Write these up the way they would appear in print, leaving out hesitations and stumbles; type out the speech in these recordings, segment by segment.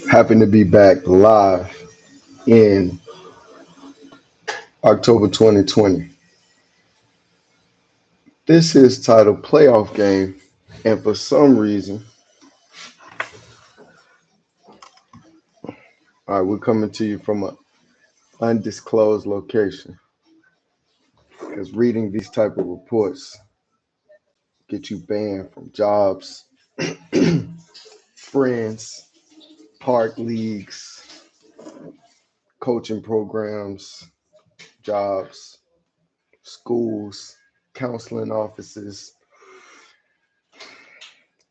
Happen to be back live in October 2020. This is titled Playoff Game, and for some reason, all right, we're coming to you from an undisclosed location because reading these type of reports get you banned from jobs, friends, park leagues, coaching programs, jobs, schools, counseling offices,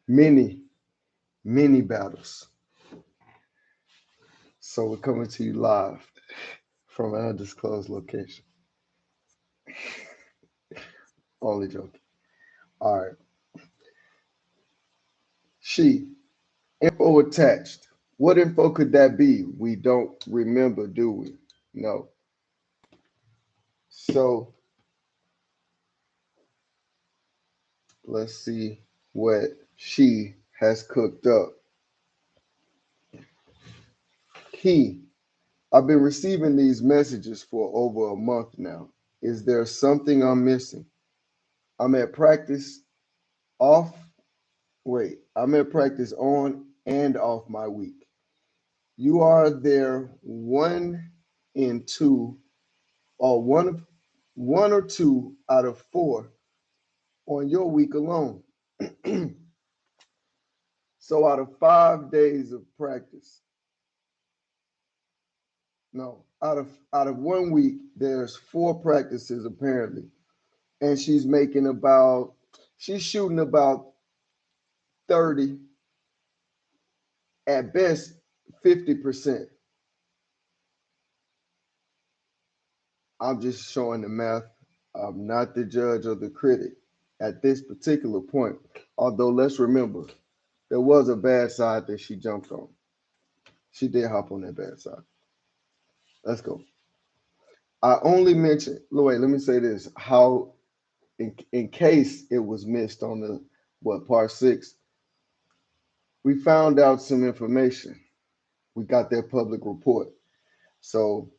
many, many battles. So we're coming to you live from an undisclosed location. Only joking. All right. She, info attached. What info could that be? We don't remember, do we? No. So let's see what she has cooked up. He, I've been receiving these messages for over a month now. Is there something I'm missing? I'm at practice off. I'm at practice on and off my week. You are there one in two, or one or two out of four on your week alone. So out of 5 days of practice, no, out of 1 week, there's four practices apparently, and she's shooting about 30, at best 50%. I'm just showing the math. I'm not the judge or the critic at this particular point. Although let's remember, there was a bad side that she jumped on. She did hop on that bad side. Let's go. I only mentioned, wait, let me say this. How, in case it was missed on the, part six, we found out some information. We got their public report. So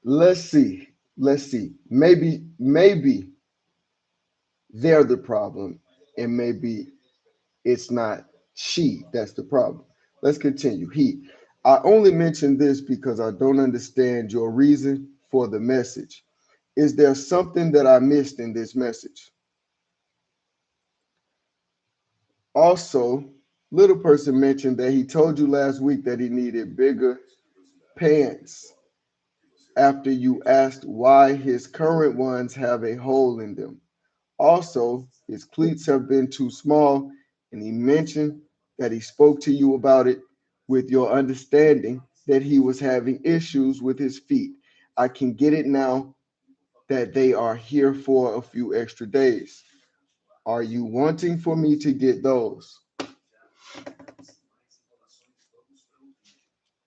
let's see. Let's see. Maybe they're the problem, and maybe it's not she that's the problem. Let's continue. I only mention this because I don't understand your reason for the message. Is there something that I missed in this message? Also, little person mentioned that he told you last week that he needed bigger pants after you asked why his current ones have a hole in them. Also, his cleats have been too small, and he mentioned that he spoke to you about it with your understanding that he was having issues with his feet. I can get it now that they are here for a few extra days. Are you wanting for me to get those?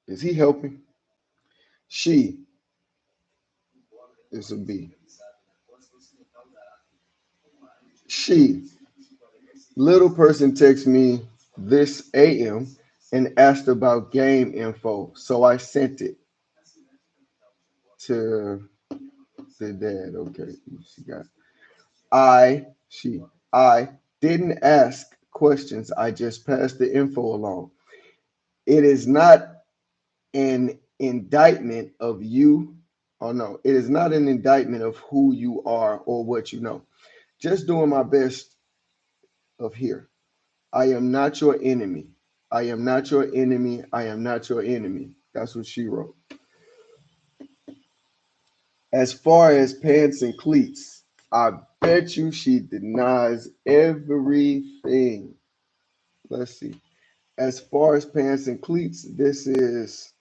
Is he helping? She is a B. She, little person texted me this AM and asked about game info, so I sent it to the dad. Okay, she got. I didn't ask questions. I just passed the info along. It is not an indictment of you. Oh no, it is not an indictment of who you are or what you know. Just doing my best of here. I am not your enemy. I am not your enemy. I am not your enemy. That's what she wrote. As far as pants and cleats, I bet you she denies everything. Let's see. As far as pants and cleats, this is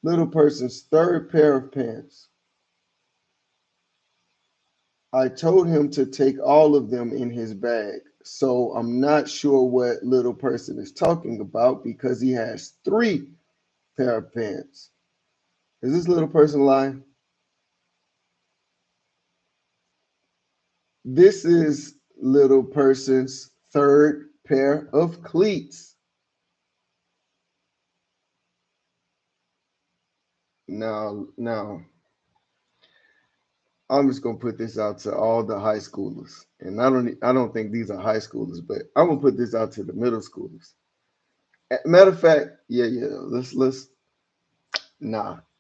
little person's third pair of pants. I told him to take all of them in his bag. So I'm not sure what little person is talking about because he has three pair of pants. Is this little person lying? This is little person's third pair of cleats. Now, I'm just gonna put this out to all the high schoolers, and I don't think these are high schoolers, but I'm gonna put this out to the middle schoolers. Matter of fact, yeah.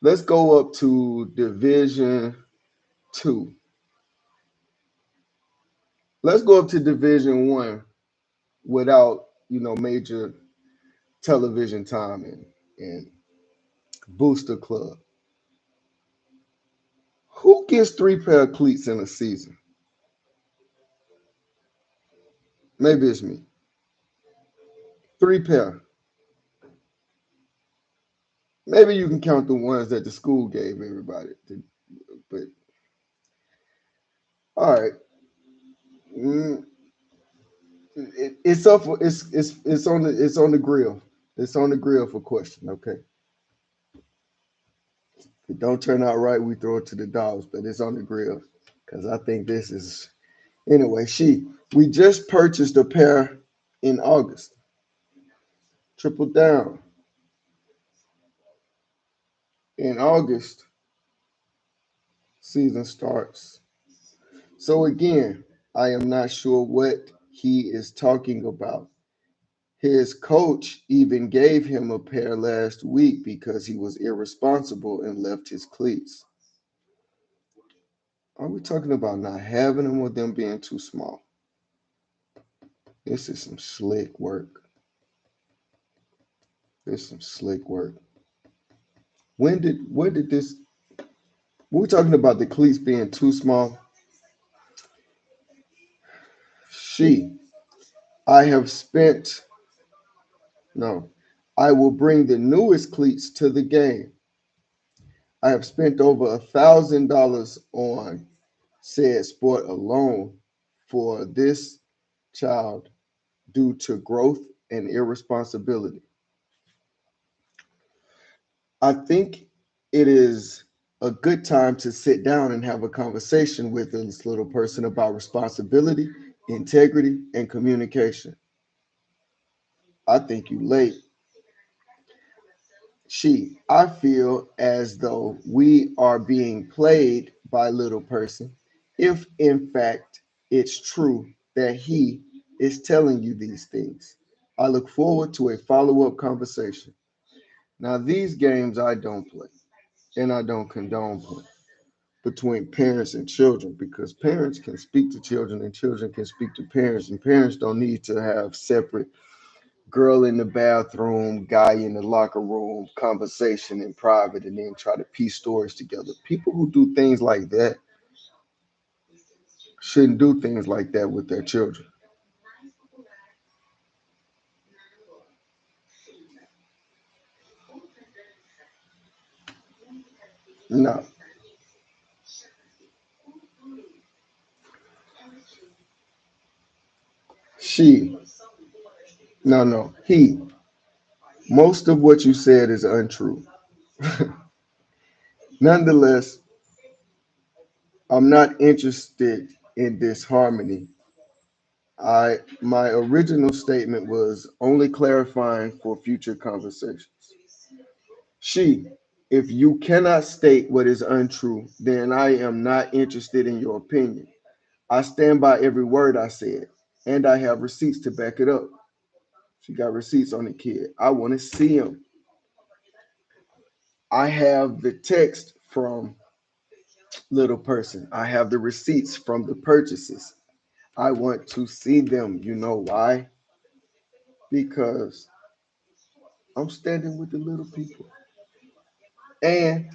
Let's go up to Division 2. Let's go up to Division 1 without major television time and booster club. Who gets three pair of cleats in a season? Maybe it's me. Three pair. Maybe you can count the ones that the school gave everybody. But all right, mm, it's up for it's on the grill. It's on the grill for question. Okay, if it don't turn out right, we throw it to the dogs. But it's on the grill because I think this is anyway. We just purchased a pair in August. Triple down in August. Season starts. So again, I am not sure what he is talking about. His coach even gave him a pair last week because he was irresponsible and left his cleats. Are we talking about not having them or them being too small? This is some slick work. This is some slick work. When did this? We're talking about the cleats being too small. She, I have spent no. I will bring the newest cleats to the game. I have spent over $1,000 on said sport alone for this child due to growth and irresponsibility. I think it is a good time to sit down and have a conversation with this little person about responsibility, integrity, and communication. I think you late. I feel as though we are being played by little person if in fact it's true that he is telling you these things. I look forward to a follow-up conversation. Now, these games I don't play and I don't condone playing between parents and children because parents can speak to children and children can speak to parents, and parents don't need to have separate girl in the bathroom, guy in the locker room, conversation in private, and then try to piece stories together. People who do things like that shouldn't do things like that with their children. No, she, no, he. Most of what you said is untrue. Nonetheless, I'm not interested in this harmony. My original statement was only clarifying for future conversations. She, if you cannot state what is untrue, then I am not interested in your opinion. I stand by every word I said, and I have receipts to back it up. She got receipts on the kid. I want to see them. I have the text from little person. I have the receipts from the purchases. I want to see them. You know why? Because I'm standing with the little people. And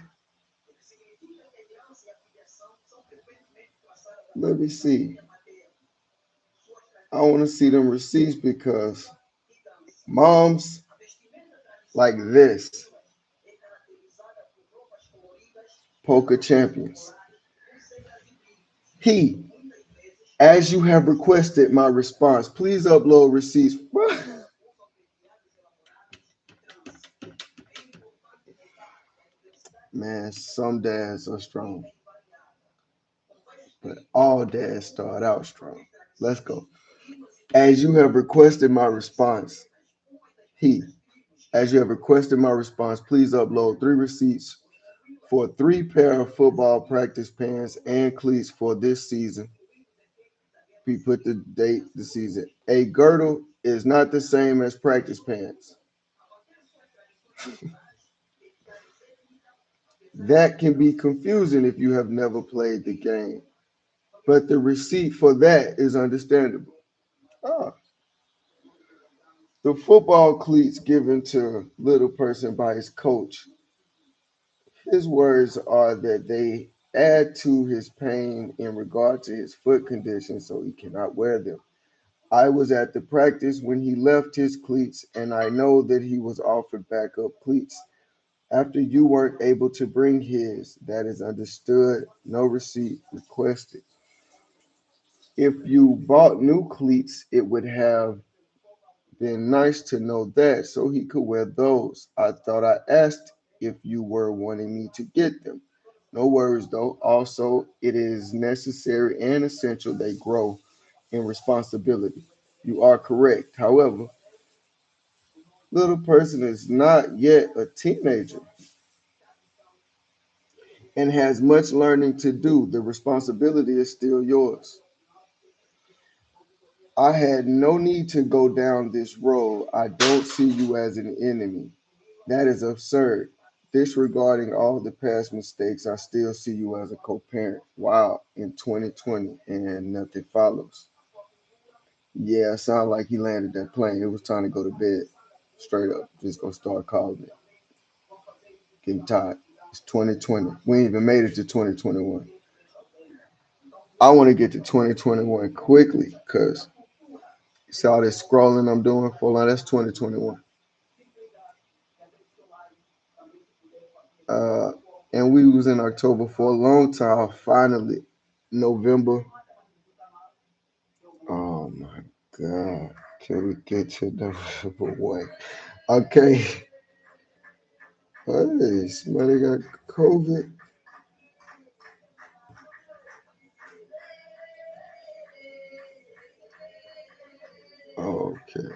let me see. I want to see them receipts because moms like this, poker champions. He, as you have requested my response, please upload receipts. Man, some dads are strong. But all dads start out strong. Let's go. As you have requested my response, he, as you have requested my response, please upload 3 receipts for 3 pair of football practice pants and cleats for this season. We put the date, the season. A girdle is not the same as practice pants. That can be confusing if you have never played the game, but the receipt for that is understandable. Ah, the football cleats given to little person by his coach. His words are that they add to his pain in regard to his foot condition, so he cannot wear them. I was at the practice when he left his cleats, and I know that he was offered backup cleats. After you weren't able to bring his, that is understood. No receipt requested. If you bought new cleats, it would have been nice to know that so he could wear those. I thought I asked if you were wanting me to get them. No worries though. Also, it is necessary and essential they grow in responsibility. You are correct. However, little person is not yet a teenager and has much learning to do. The responsibility is still yours. I had no need to go down this road. I don't see you as an enemy. That is absurd. Disregarding all the past mistakes, I still see you as a co parent. Wow, in 2020, and nothing follows. Yeah, it sounded like he landed that plane. It was time to go to bed. Straight up. Just gonna start calling it. Getting tired. It's 2020. We ain't even made it to 2021. I want to get to 2021 quickly because see all this scrolling I'm doing for like that's 2021. Uh, and we was in October for a long time. Finally, November. Oh my God. Can we get to November 1? Okay. Hey, somebody got COVID. Okay.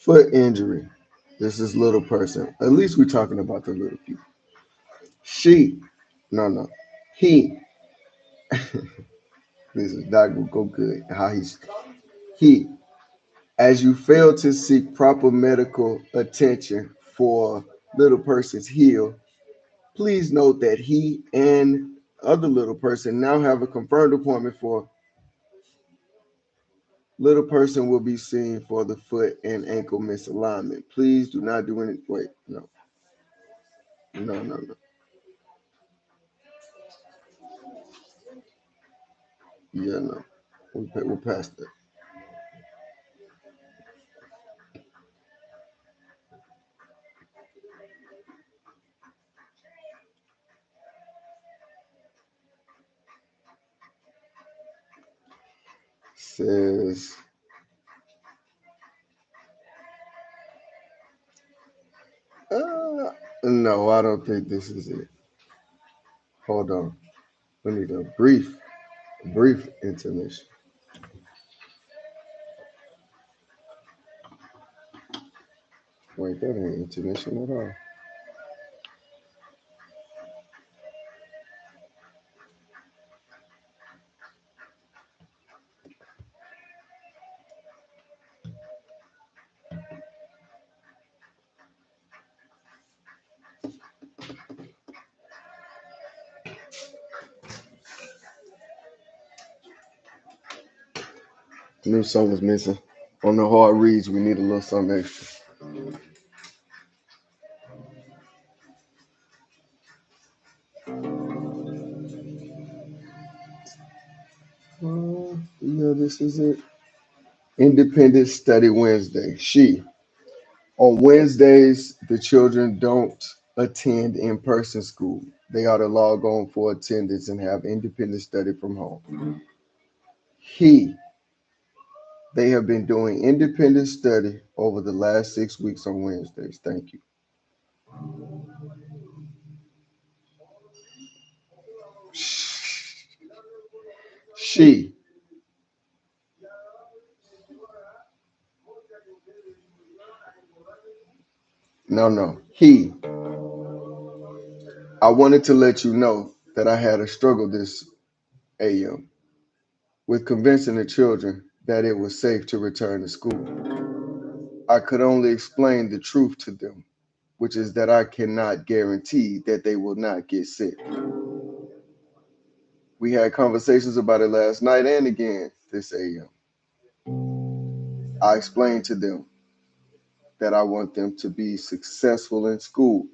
Foot injury. This is little person. At least we're talking about the little people. She. No, no. He. This is not gonna go good. How he. As you fail to seek proper medical attention for little person's heel, please note that he and other little person now have a confirmed appointment for little person will be seen for the foot and ankle misalignment. Please do not do any. Wait, no, no, no, no. Yeah, no. We're past that. Says, no, I don't think this is it. Hold on. We need a brief intermission. Wait, that ain't intermission at all. Knew something was missing. On the hard reads, we need a little something extra. Yeah, this is it. Independent Study Wednesday. On Wednesdays, the children don't attend in person school. They are to log on for attendance and have independent study from home. He, they have been doing independent study over the last 6 weeks on Wednesdays. Thank you. She, no, he. I wanted to let you know that I had a struggle this AM with convincing the children that it was safe to return to school. I could only explain the truth to them, which is that I cannot guarantee that they will not get sick. We had conversations about it last night and again this AM. I explained to them that I want them to be successful in school.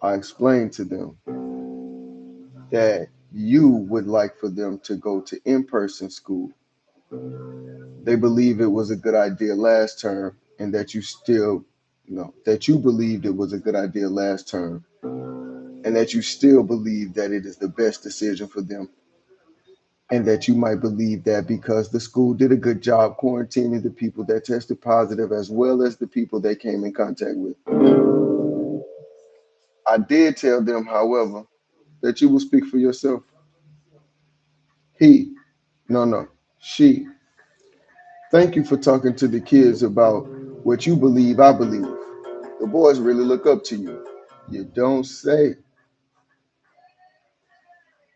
I explained to them that you would like for them to go to in-person school. They believe it was a good idea last term, and that you still, that you believed it was a good idea last term, and that you still believe that it is the best decision for them, and that you might believe that because the school did a good job quarantining the people that tested positive as well as the people they came in contact with. I did tell them, however, that you will speak for yourself. He, no, she. Thank you for talking to the kids about what you believe I believe. The boys really look up to you. You don't say.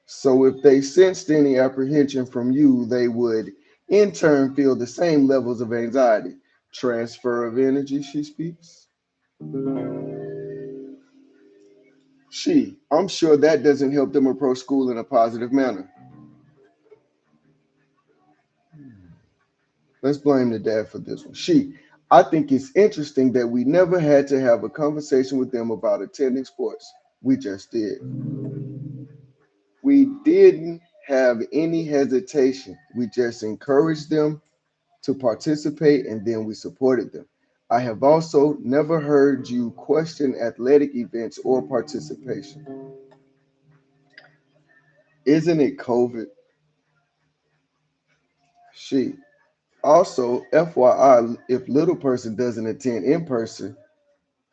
So if they sensed any apprehension from you, they would in turn feel the same levels of anxiety. Transfer of energy, she speaks. She, I'm sure that doesn't help them approach school in a positive manner. Let's blame the dad for this one. She, I think it's interesting that we never had to have a conversation with them about attending sports. We just did. We didn't have any hesitation. We just encouraged them to participate and then we supported them. I have also never heard you question athletic events or participation. Isn't it COVID? She. Also, FYI, if little person doesn't attend in person,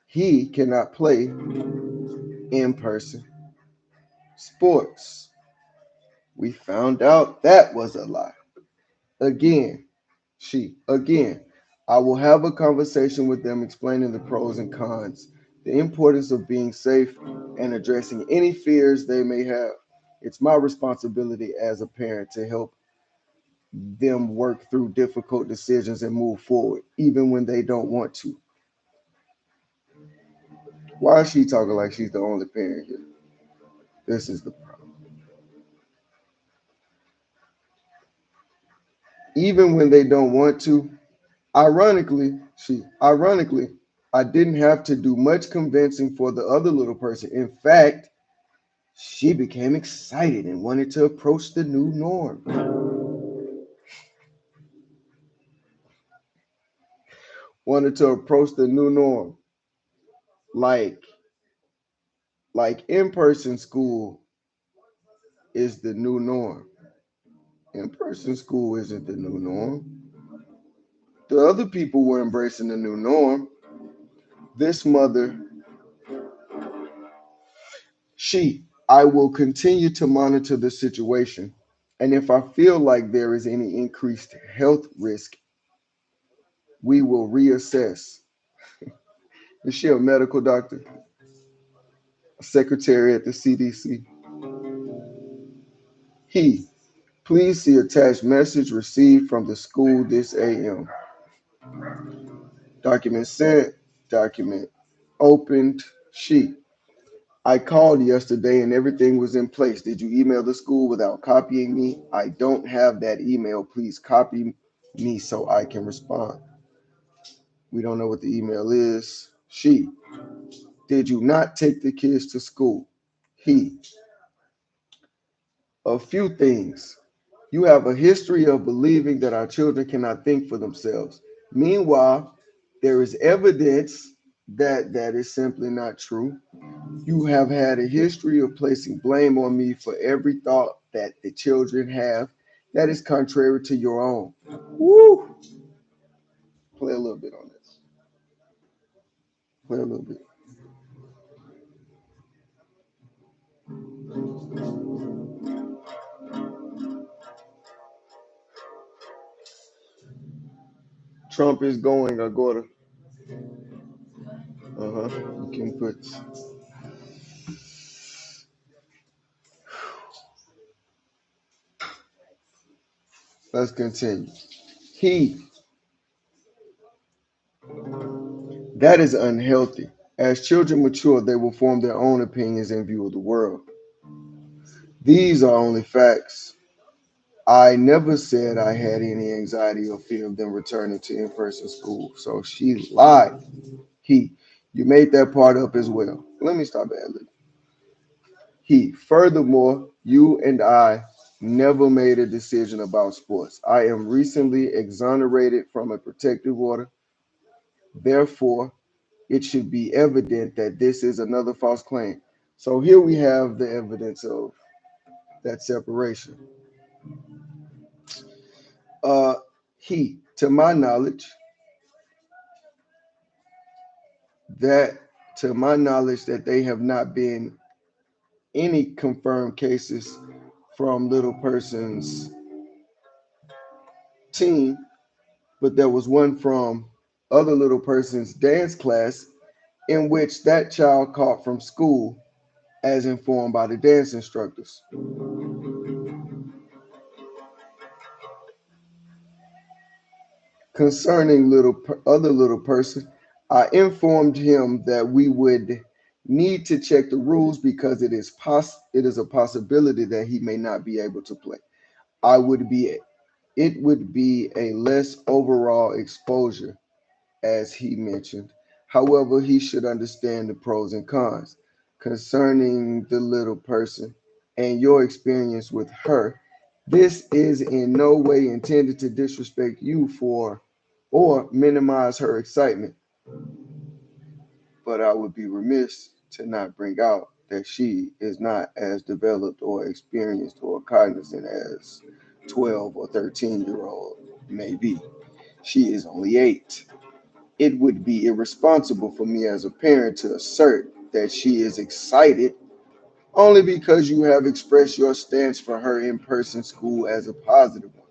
he cannot play in person sports. We found out that was a lie. Again, again, I will have a conversation with them explaining the pros and cons, the importance of being safe, and addressing any fears they may have. It's my responsibility as a parent to help them work through difficult decisions and move forward, even when they don't want to. Why is she talking like she's the only parent here? This is the problem. Even when they don't want to, ironically, I didn't have to do much convincing for the other little person. In fact, she became excited and wanted to approach the new norm. Wanted to approach the new norm. Like, like in-person school is the new norm. In-person school isn't the new norm. The other people were embracing the new norm. This mother, I will continue to monitor the situation. And if I feel like there is any increased health risk, we will reassess. Is she a medical doctor? A secretary at the CDC? He, please see attached message received from the school this AM. Document sent, document opened. She, I called yesterday and everything was in place. Did you email the school without copying me? I don't have that email. Please copy me so I can respond. We don't know what the email is. She, did you not take the kids to school? He, a few things. You have a history of believing that our children cannot think for themselves. Meanwhile, there is evidence that that is simply not true. You have had a history of placing blame on me for every thought that the children have that is contrary to your own. Woo! Play a little bit on this. Play a little bit. Trump is going, I go to. You can put. Let's continue. He, that is unhealthy. As children mature, they will form their own opinions and view of the world. These are only facts. I never said I had any anxiety or fear of them returning to in-person school. So she lied. He, you made that part up as well. Let me stop at it. He, furthermore, you and I never made a decision about sports. I am recently exonerated from a protective order. Therefore, it should be evident that this is another false claim. So here we have the evidence of that separation. Uh, he, to my knowledge, that that they have not been any confirmed cases from little person's team, but there was one from other little person's dance class in which that child caught from school as informed by the dance instructors. Concerning other little person, I informed him that we would need to check the rules because it is a possibility that he may not be able to play. I would be it would be a less overall exposure, as he mentioned. However, he should understand the pros and cons concerning the little person and your experience with her. This is in no way intended to disrespect you for or minimize her excitement, but I would be remiss to not bring out that she is not as developed or experienced or cognizant as 12 or 13-year-old may be. She is only 8. It would be irresponsible for me as a parent to assert that she is excited only because you have expressed your stance for her in person school as a positive one.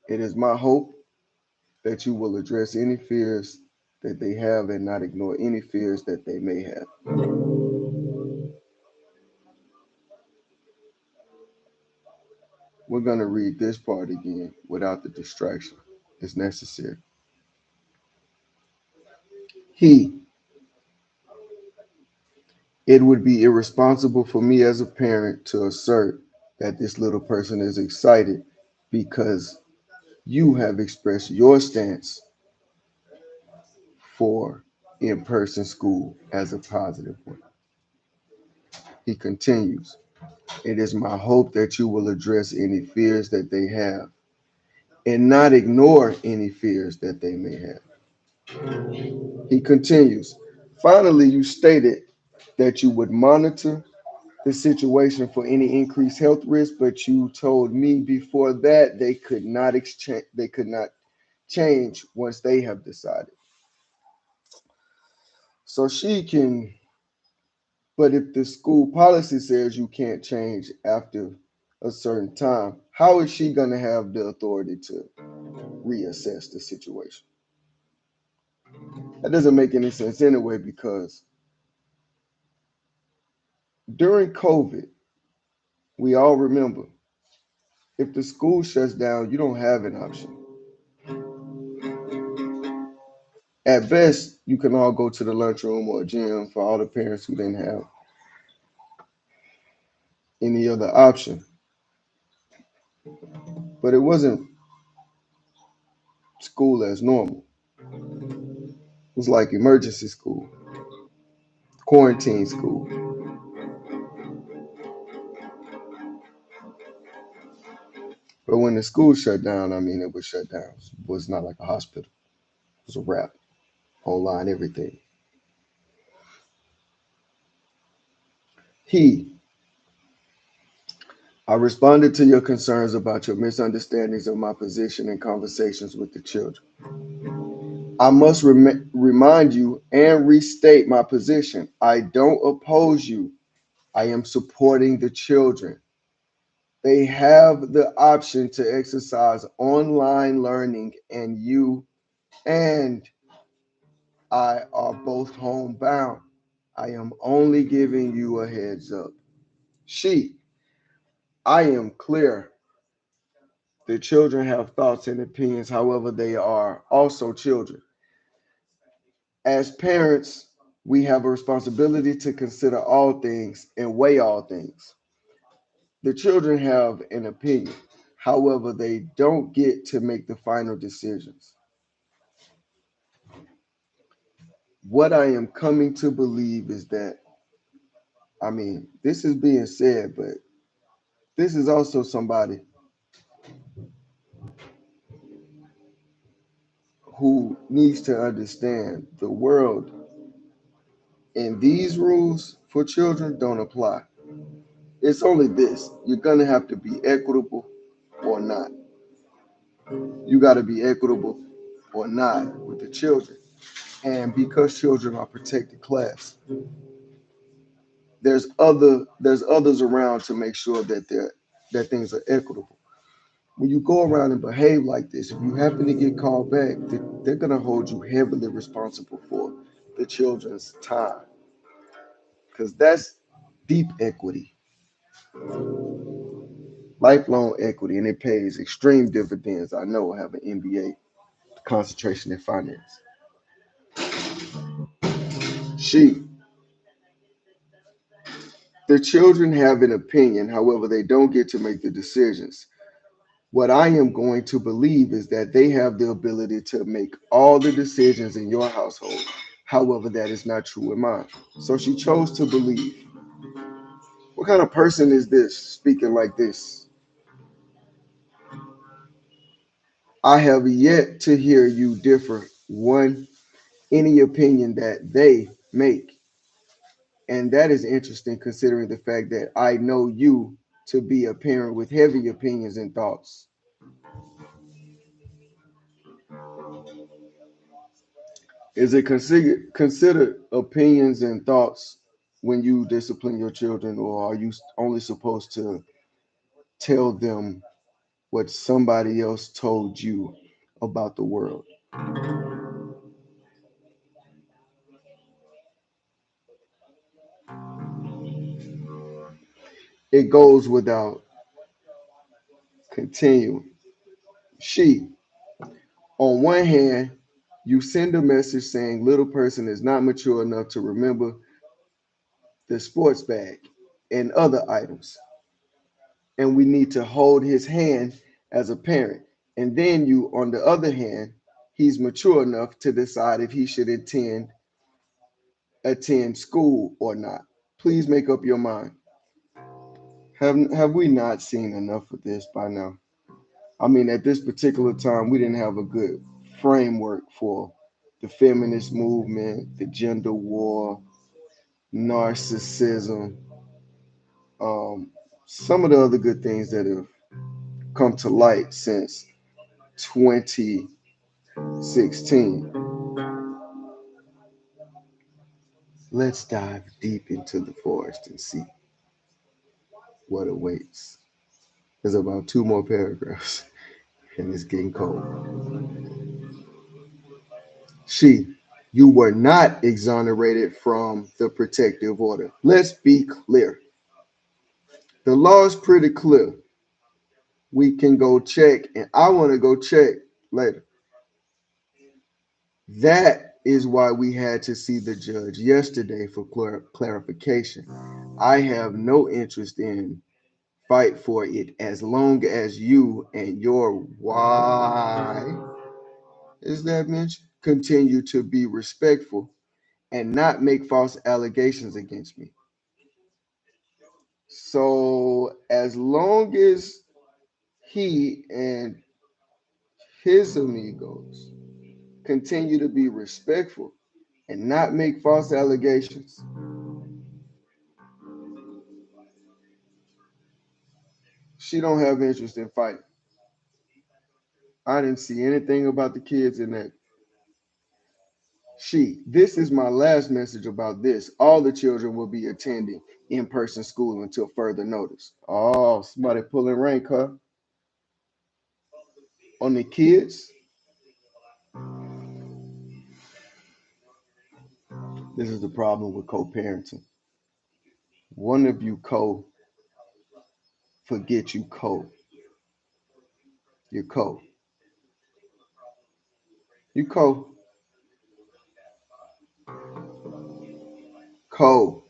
It is my hope that you will address any fears that they have and not ignore any fears that they may have. We're going to read this part again without the distraction. It's necessary. He, it would be irresponsible for me as a parent to assert that this little person is excited because you have expressed your stance for in person school as a positive one. He continues, it is my hope that you will address any fears that they have and not ignore any fears that they may have. He continues, finally, you stated that you would monitor the situation for any increased health risk, but you told me before that they could not change once they have decided. So she can, but if the school policy says you can't change after a certain time, how is she going to have the authority to reassess the situation? That doesn't make any sense anyway, because during COVID, we all remember if the school shuts down, you don't have an option. At best, you can all go to the lunchroom or gym for all the parents who didn't have any other option. But it wasn't school as normal. It was like emergency school, quarantine school. But when the school shut down, I mean, it was shut down. It was not like a hospital. It was a wrap, online, everything. He, I responded to your concerns about your misunderstandings of my position in conversations with the children. I must remind you and restate my position. I don't oppose you. I am supporting the children. They have the option to exercise online learning, and you and I are both homebound. I am only giving you a heads up. She, I am clear. The children have thoughts and opinions, however, they are also children. As parents, we have a responsibility to consider all things and weigh all things. The children have an opinion, however, they don't get to make the final decisions. What I am coming to believe is that, this is being said, but this is also somebody who needs to understand the world and these rules for children don't apply. It's only this: you're going to have to be equitable or not. You got to be equitable or not with the children. And because children are protected class, there's others around to make sure that things are equitable. When you go around and behave like this, if you happen to get called back, they're going to hold you heavily responsible for the children's time, because that's deep equity, lifelong equity, and it pays extreme dividends. I know I have an MBA, concentration in finance. She, the children have an opinion, however, they don't get to make the decisions. What I am going to believe is that they have the ability to make all the decisions in your household. However, that is not true in mine. So she chose to believe. What kind of person is this speaking like this? I have yet to hear you differ one any opinion that they make. And that is interesting considering the fact that I know you to be a parent with heavy opinions and thoughts. Is it considered opinions and thoughts when you discipline your children, or are you only supposed to tell them what somebody else told you about the world? It goes without continuing. She, on one hand, you send a message saying little person is not mature enough to remember the sports bag and other items, and we need to hold his hand as a parent. And then you, on the other hand, he's mature enough to decide if he should attend school or not. Please make up your mind. Have we not seen enough of this by now? At this particular time, we didn't have a good framework for the feminist movement, the gender war, narcissism, um, some of the other good things that have come to light since 2016. Let's dive deep into the forest and see what awaits. There's about two more paragraphs, and it's getting cold. She, you were not exonerated from the protective order. Let's be clear. The law is pretty clear. We can go check, and I want to go check later. That is why we had to see the judge yesterday for clarification. I have no interest in fight for it as long as you and your why is that mentioned continue to be respectful and not make false allegations against me. So as long as he and his amigos continue to be respectful and not make false allegations, she don't have interest in fighting. I didn't see anything about the kids in that. This is my last message about this. All the children will be attending in-person school until further notice. Oh, somebody pulling rank, huh? On the kids, this is the problem with co-parenting. One of you forget you co. You co. You co. Co.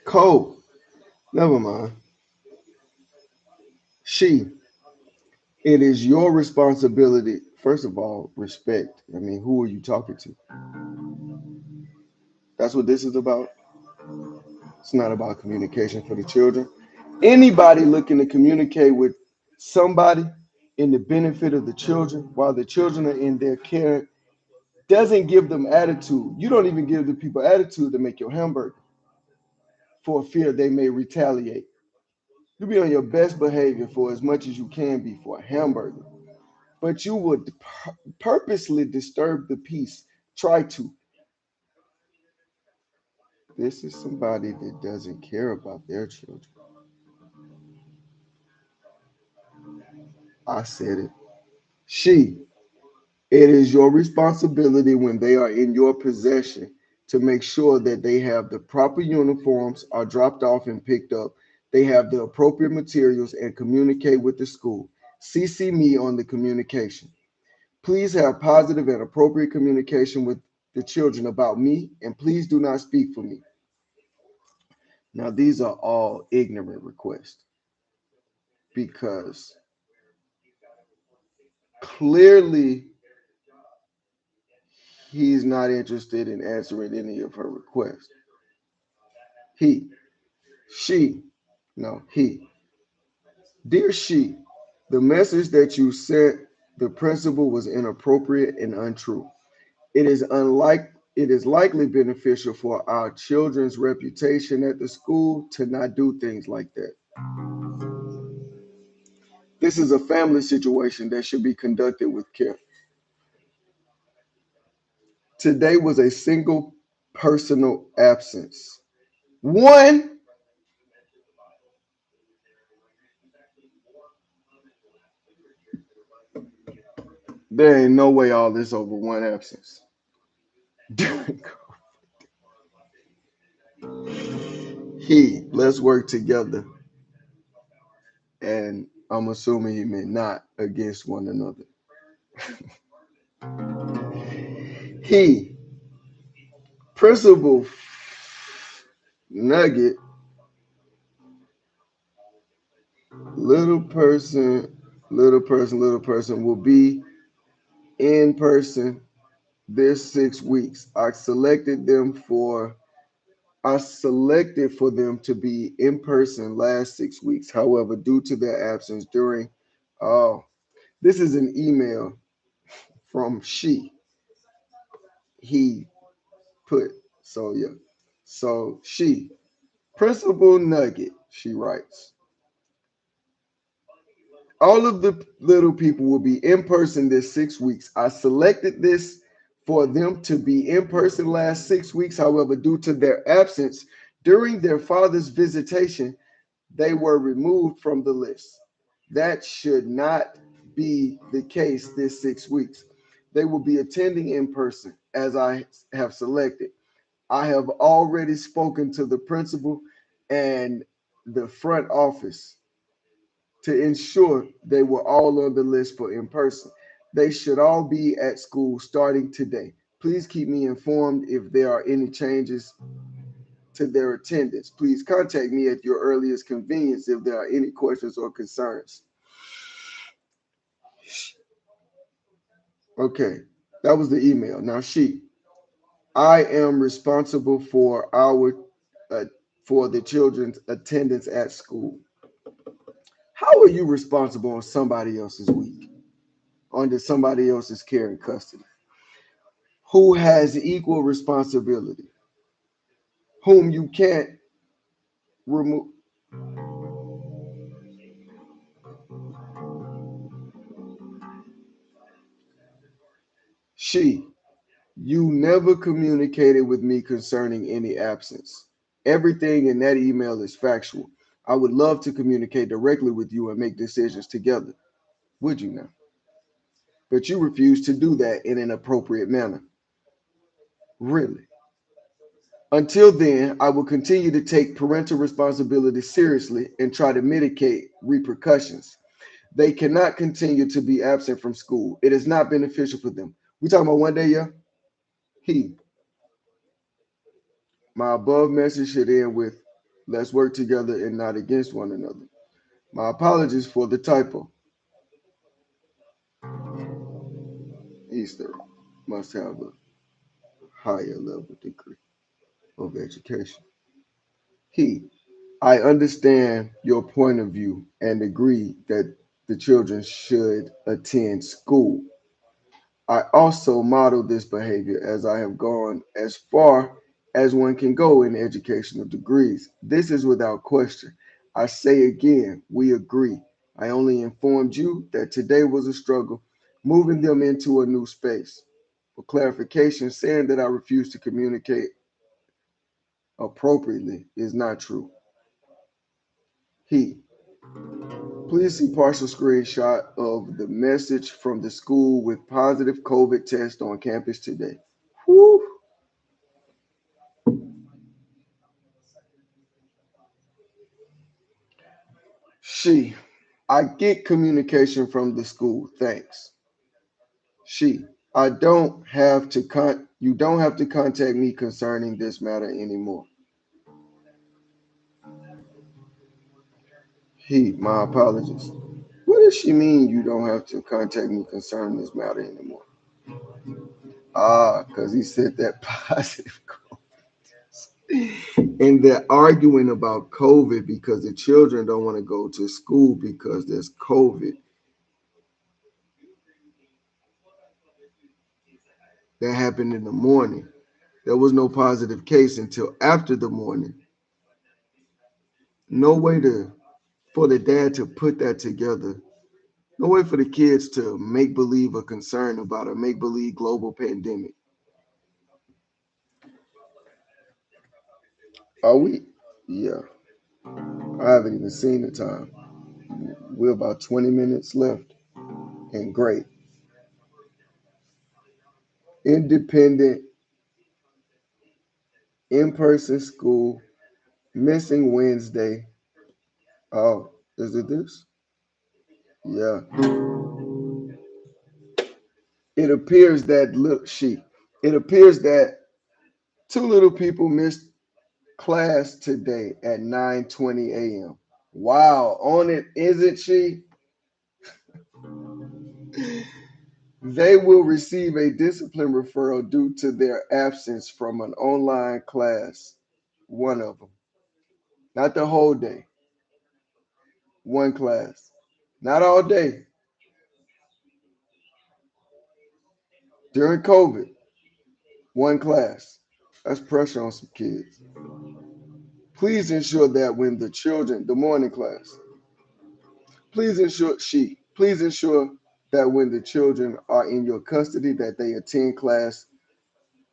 Co. Never mind. She. It is your responsibility. First of all, respect. I mean, who are you talking to? That's what this is about. It's not about communication for the children. Anybody looking to communicate with somebody in the benefit of the children while the children are in their care doesn't give them attitude. You don't even give the people attitude to make your hamburger for fear they may retaliate. You be on your best behavior for as much as you can be for a hamburger, but you would purposely disturb the peace. Try to. This is somebody that doesn't care about their children. I said it. She. It is your responsibility when they are in your possession to make sure that they have the proper uniforms, are dropped off and picked up, they have the appropriate materials, and communicate with the school. CC me on the communication. Please have positive and appropriate communication with the children about me, and please do not speak for me. Now, these are all ignorant requests because clearly he's not interested in answering any of her requests. He, she, no, he. Dear she, the message that you sent the principal was inappropriate and untrue. It is likely beneficial for our children's reputation at the school to not do things like that. This is a family situation that should be conducted with care. Today was a single personal absence. One, there ain't no way all this over one absence. Let's work together. And I'm assuming he meant not against one another. He, Principal Nugget, little person, little person will be in person this 6 weeks. I selected for them to be in person last 6 weeks. However, due to their absence during, oh, this is an email from he put, so yeah. So Principal Nugget, she writes, all of the little people will be in person this 6 weeks. I selected this for them to be in person last 6 weeks. However, due to their absence during their father's visitation, they were removed from the list. That should not be the case this 6 weeks. They will be attending in person as I have selected. I have already spoken to the principal and the front office to ensure they were all on the list for in person. They should all be at school starting today. Please keep me informed if there are any changes to their attendance. Please contact me at your earliest convenience if there are any questions or concerns. Okay, that was the email. Now I am responsible uh, for the children's attendance at school. How are you responsible on somebody else's week, under somebody else's care and custody? Who has equal responsibility? Whom you can't remove? She, you never communicated with me concerning any absence. Everything in that email is factual. I would love to communicate directly with you and make decisions together. Would you now? But you refuse to do that in an appropriate manner. Really? Until then, I will continue to take parental responsibility seriously and try to mitigate repercussions. They cannot continue to be absent from school. It is not beneficial for them. We talking about one day, yeah? He, my above message should end with, let's work together and not against one another. My apologies for the typo. Easter must have a higher level degree of education. He, I understand your point of view and agree that the children should attend school. I also model this behavior as I have gone as far as one can go in educational degrees. This is without question. I say again, we agree. I only informed you that today was a struggle, moving them into a new space. For clarification, saying that I refuse to communicate appropriately is not true. He, please see partial screenshot of the message from the school with positive COVID test on campus today. Whew. She, I get communication from the school. Thanks. She, I don't have to you don't have to contact me concerning this matter anymore. He, my apologies. What does she mean you don't have to contact me concerning this matter anymore? Ah, because he said that positive. And they're arguing about COVID because the children don't want to go to school because there's COVID. That happened in the morning. There was no positive case until after the morning. No way to for the dad to put that together. No way for the kids to make believe a concern about a make believe global pandemic. Are we? Yeah, I haven't even seen the time. We're about 20 minutes left. And great. Independent, in person school, missing Wednesday. Oh, is it this? Yeah. It appears that, look, it appears that two little people missed class today at 9:20 a.m. Wow, on it, isn't she? They will receive a discipline referral due to their absence from an online class. One of them. Not the whole day. One class. Not all day. During COVID. One class. That's pressure on some kids. Please ensure that when the children, the morning class, please ensure that when the children are in your custody, that they attend class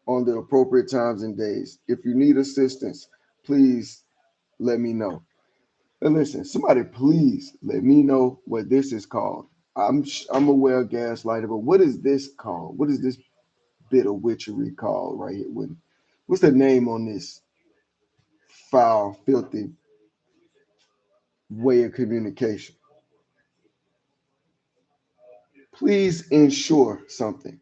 on the appropriate times and days. If you need assistance, please let me know. And listen, somebody please let me know what this is called. I'm aware of gaslighting, but what is this called? What is this bit of witchery called right here? What's the name on this foul, filthy way of communication? Please ensure something,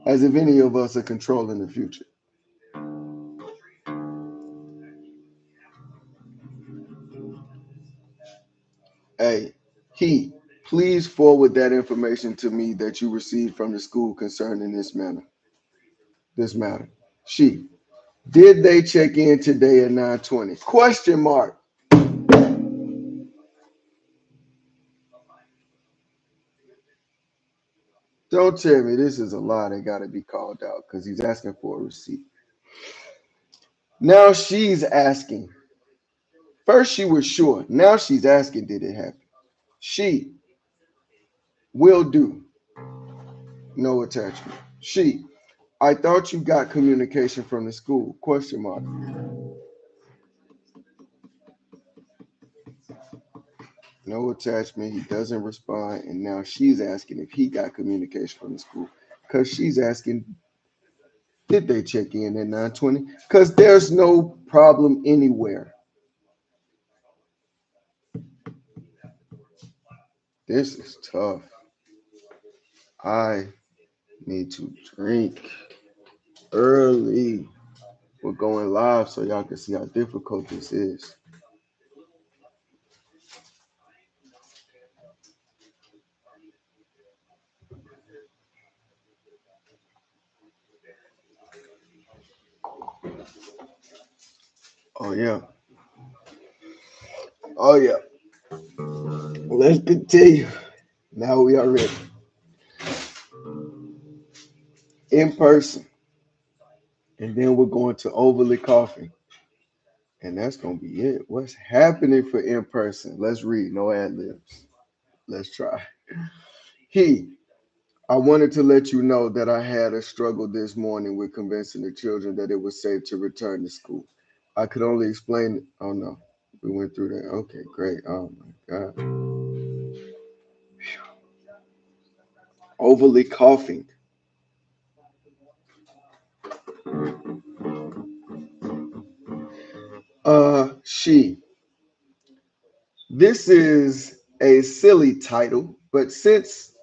as if any of us are controlling the future. Hey, please forward that information to me that you received from the school concerning this matter. She, did they check in today at 9:20? Question mark. Don't tell me this is a lie that got to be called out because he's asking for a receipt. Now she's asking. First she was sure. Now she's asking, did it happen? She will do no attachment. She, I thought you got communication from the school. Question mark. No attachment. He doesn't respond. And now she's asking if he got communication from the school. Because she's asking, did they check in at 9:20? Because there's no problem anywhere. This is tough. I need to drink early. We're going live so y'all can see how difficult this is. Oh, yeah. Oh, yeah. Let's continue. Now we are ready. In person. And then we're going to overly coughing. And that's going to be it. What's happening for in person? Let's read. No ad libs. Let's try. He, I wanted to let you know that I had a struggle this morning with convincing the children that it was safe to return to school. I could only explain. Oh no, we went through that. Okay, great. Oh my God. Overly coughing. She. This is a silly title, but since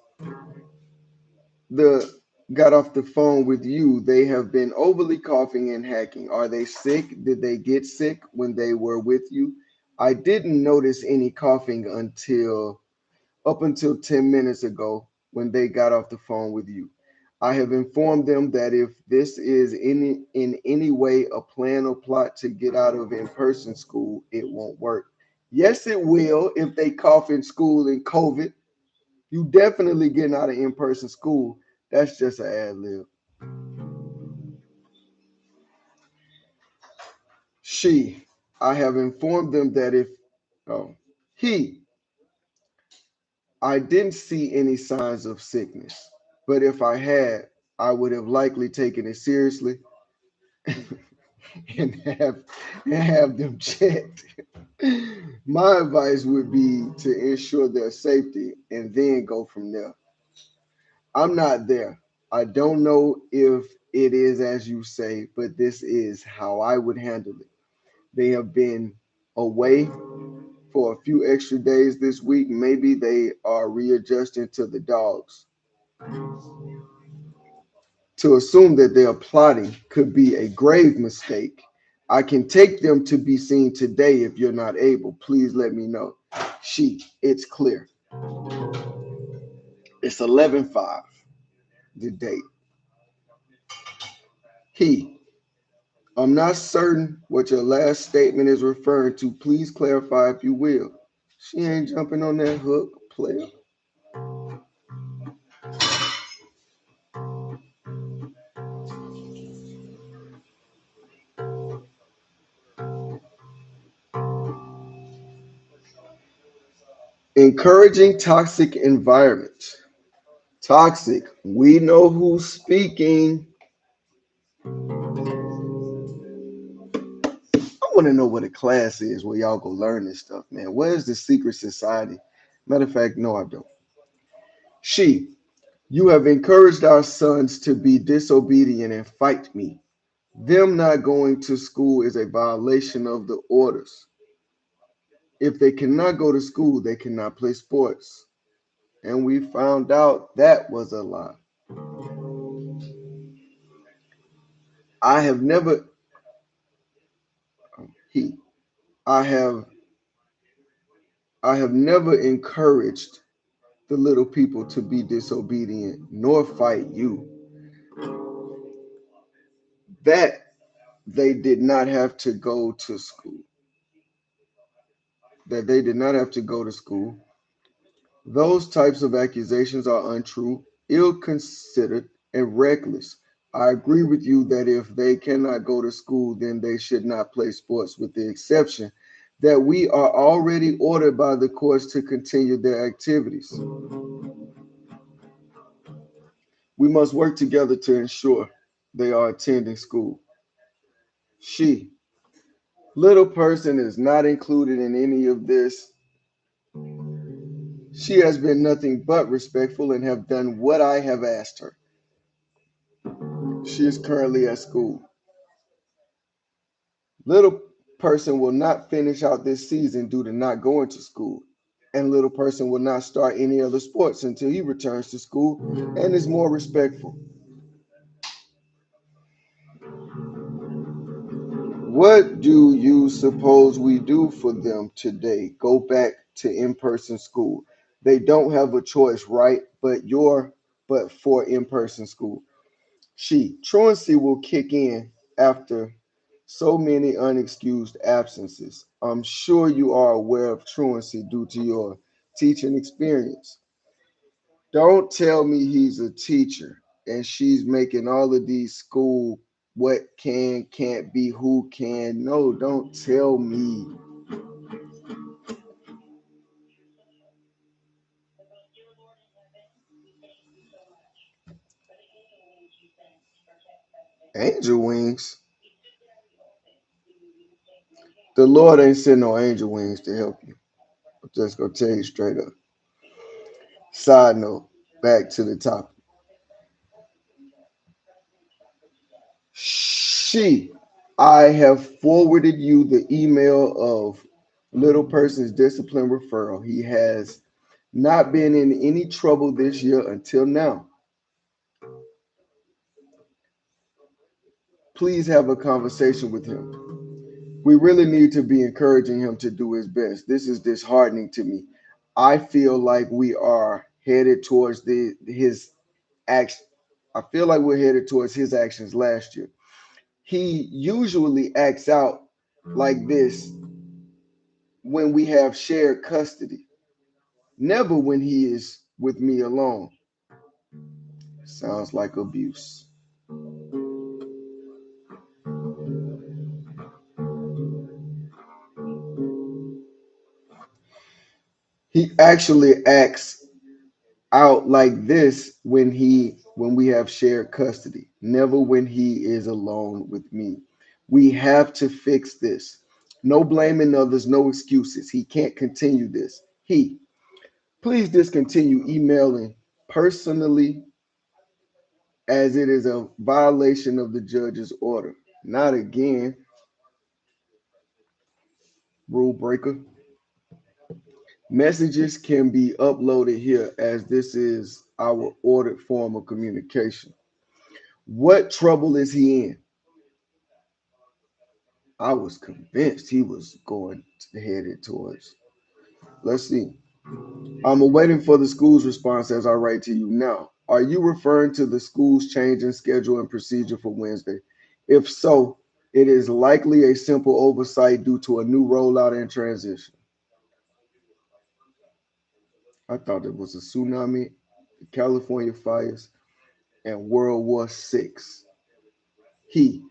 the got off the phone with you, they have been overly coughing and hacking. Are they sick? Did they get sick when they were with you? I didn't notice any coughing until up until 10 minutes ago when they got off the phone with you. I have informed them that if this is in any way a plan or plot to get out of in-person school, it won't work. Yes, it will if they cough in school in COVID. You definitely getting out of in-person school. That's just an ad lib. She, I have informed them that if, oh, he, I didn't see any signs of sickness, but if I had, I would have likely taken it seriously and have them checked. My advice would be to ensure their safety and then go from there. I'm not there. I don't know if it is as you say, but this is how I would handle it. They have been away for a few extra days this week. Maybe they are readjusting to the dogs. To assume that they are plotting could be a grave mistake. I can take them to be seen today if you're not able. Please let me know. She, it's clear. It's 11:05. The date. He, I'm not certain what your last statement is referring to. Please clarify if you will. She ain't jumping on that hook, player. Encouraging toxic environments. Toxic. We know who's speaking. I want to know what a class is where y'all go learn this stuff, man. Where's the secret society? Matter of fact, no, I don't. She, you have encouraged our sons to be disobedient and fight me. Them not going to school is a violation of the orders. If they cannot go to school, they cannot play sports. And we found out that was a lie. I have never, he, I have, I have never encouraged the little people to be disobedient nor fight you. That they did not have to go to school. That they did not have to go to school. Those types of accusations are untrue, ill considered, and reckless. I agree with you that if they cannot go to school, then they should not play sports, with the exception that we are already ordered by the courts to continue their activities. We must work together to ensure they are attending school. She, little person, is not included in any of this. She has been nothing but respectful and have done what I have asked her. She is currently at school. Little person will not finish out this season due to not going to school. And little person will not start any other sports until he returns to school and is more respectful. What do you suppose we do for them today? Go back to in-person school. They don't have a choice, right? But for in-person school. Truancy will kick in after so many unexcused absences. I'm sure you are aware of truancy due to your teaching experience. Don't tell me he's a teacher and she's making all of these school what can, can't be, who can. No, don't tell me. Angel wings. The Lord ain't sent no angel wings to help you. I'm just gonna tell you straight up. Side note, back to the topic. She, I have forwarded you the email of little person's discipline referral. He has not been in any trouble this year until now. Please have a conversation with him. We really need to be encouraging him to do his best. This is disheartening to me. I feel like we are headed towards his action. I feel like we're headed towards his actions last year. He usually acts out like this when we have shared custody, never when he is with me alone. Sounds like abuse. He actually acts out like this when we have shared custody, never when he is alone with me. We have to fix this. No blaming others, no excuses. He can't continue this. Please discontinue emailing personally as it is a violation of the judge's order. Not again, rule breaker. Messages can be uploaded here as this is our ordered form of communication. What trouble is he in? I was convinced he was going headed towards. Let's see. I'm awaiting for the school's response as I write to you now. Are you referring to the school's change in schedule and procedure for Wednesday? If so, it is likely a simple oversight due to a new rollout and transition. I thought it was a tsunami, the California fires, and World War VI. He,